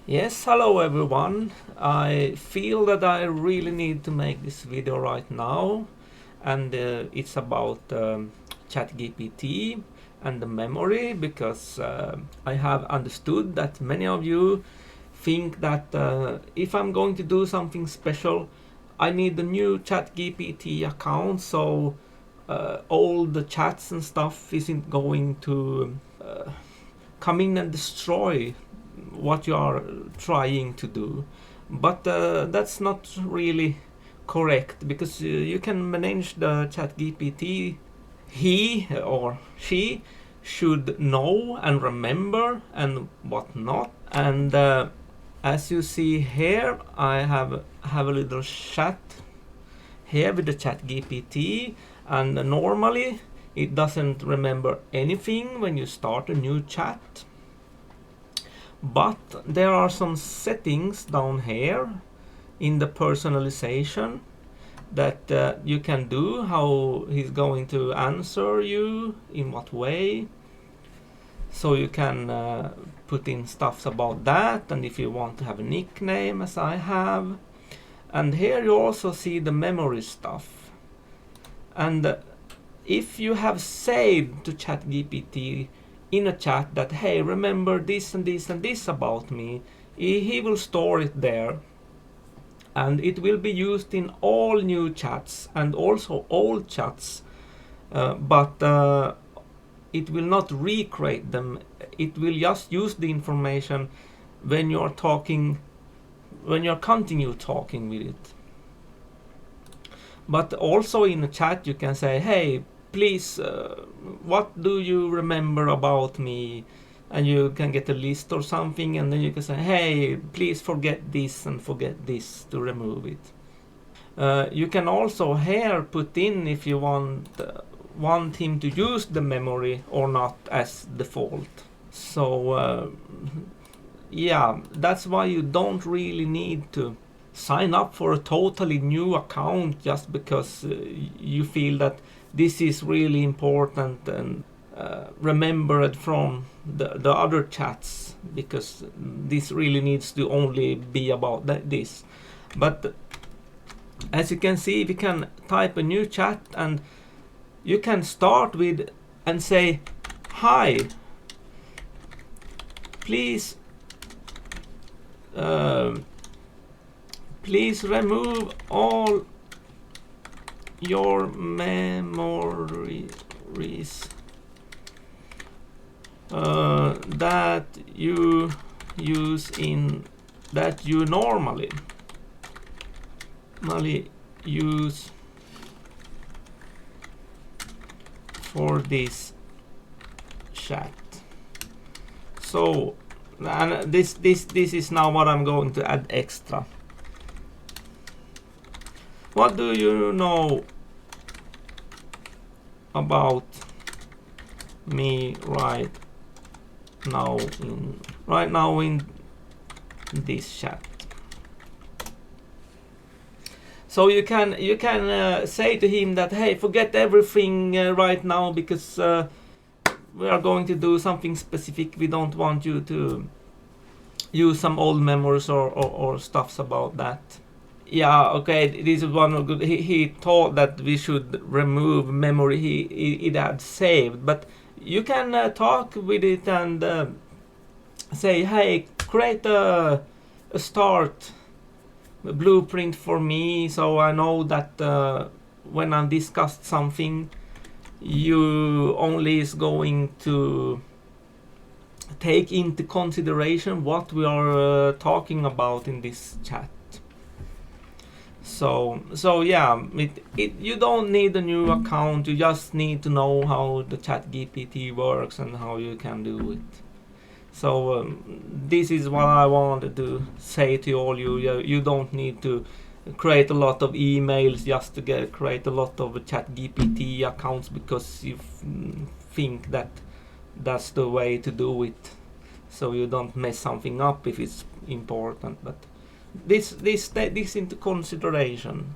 Yes, hello everyone. I feel that I really need to make this video right now, and it's about ChatGPT and the memory, because I have understood that many of you think that if I'm going to do something special, I need the new ChatGPT account, so all the chats and stuff isn't going to come in and destroy what you are trying to do. But that's not really correct, because you can manage the chat GPT. He or she should know and remember and whatnot. And as you see here, I have a little chat here with the chat GPT, and normally it doesn't remember anything when you start a new chat. But there are some settings down here in the personalization that you can do, how he's going to answer you, in what way. So you can put in stuff about that, and if you want to have a nickname, as I have. And here you also see the memory stuff. And if you have saved to ChatGPT in a chat that, hey, remember this and this and this about me, he will store it there, and it will be used in all new chats and also old chats, but it will not recreate them. It will just use the information when you're talking, when you're continue talking with it. But also in a chat you can say, hey, please, what do you remember about me? And you can get a list or something, and then you can say, hey, please forget this and forget this to remove it. You can also here put in if you want him to use the memory or not as default. So yeah, that's why you don't really need to sign up for a totally new account just because you feel that this is really important and remembered from the other chats, because this really needs to only be about this. But as you can see, we can type a new chat, and you can start with and say, hi, please please remove all your memories that you use that you normally use for this chat. So, and this is now what I'm going to add extra. What do you know about me right now in this chat? So you can say to him that, hey, forget everything right now, because we are going to do something specific. We don't want you to use some old memories or stuffs about that. Yeah, okay, this is one of good. He thought that we should remove memory it had saved, but you can talk with it and say, hey, create a start blueprint for me, so I know that when I discussed something, you only is going to take into consideration what we are talking about in this chat. So yeah, you don't need a new account. You just need to know how the ChatGPT works and how you can do it. So this is what I wanted to say to all you. You don't need to create a lot of emails just to create a lot of ChatGPT accounts because you think that that's the way to do it. So you don't mess something up if it's important. But this into consideration.